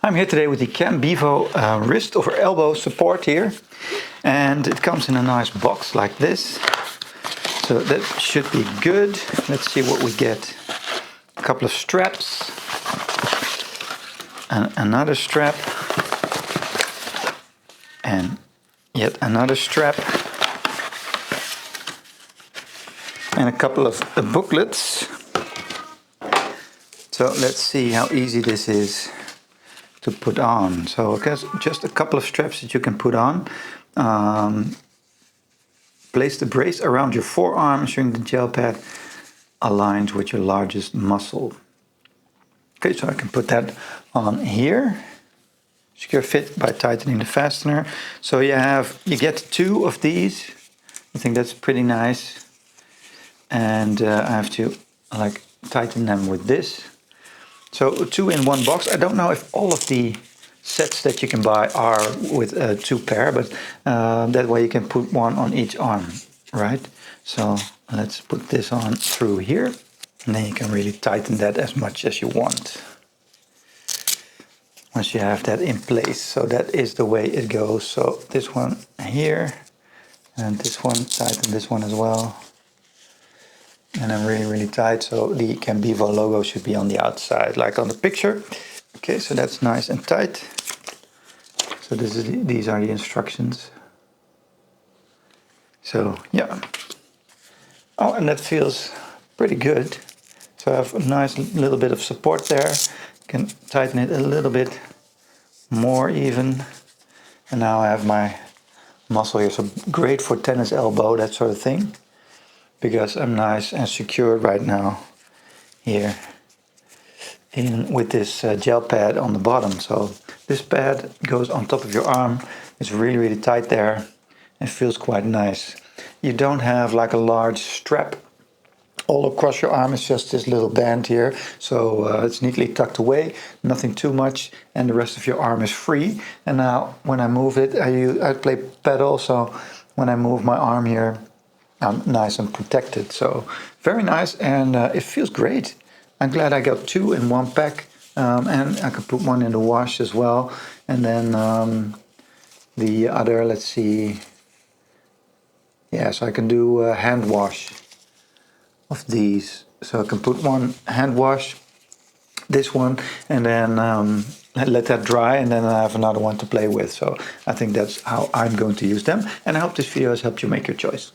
I'm here today with the Cambivo wrist over elbow support here, and it comes in a nice box like this, so that should be good. Let's see what we get. A couple of straps and another strap and yet another strap and a couple of booklets. So let's see how easy this is to put on. So okay, just a couple of straps that you can put on. Place the brace around your forearm, ensuring the gel pad aligns with your largest muscle. Okay, so I can put that on here. Secure fit by tightening the fastener. So you get 2 of these. I think that's pretty nice. And I have to tighten them with this. So 2 in one box. I don't know if all of the sets that you can buy are with 2 pair, but that way you can put one on each arm, right? So let's put this on through here, and then you can really tighten that as much as you want. Once you have that in place, so that is the way it goes. So this one here, and this one, tighten this one as well. And I'm really tight, so the Cambivo logo should be on the outside, like on the picture. Okay, so that's nice and tight. So these are the instructions. So yeah. Oh, and that feels pretty good. So I have a nice little bit of support there. Can tighten it a little bit more even. And now I have my muscle here, so great for tennis elbow, that sort of thing. Because I'm nice and secure right now here with this gel pad on the bottom. So this pad goes on top of your arm. It's really tight there. It feels quite nice. You don't have like a large strap all across your arm. It's just this little band here. So it's neatly tucked away, nothing too much, and the rest of your arm is free. And now when I move it, I play pedal, so when I move my arm here, I'm nice and protected. So very nice, and it feels great. I'm glad I got 2 in one pack, and I can put one in the wash as well. And then the other, let's see, yeah, so I can do a hand wash of these. So I can put one hand wash, this one, and then let that dry, and then I have another one to play with. So I think that's how I'm going to use them, and I hope this video has helped you make your choice.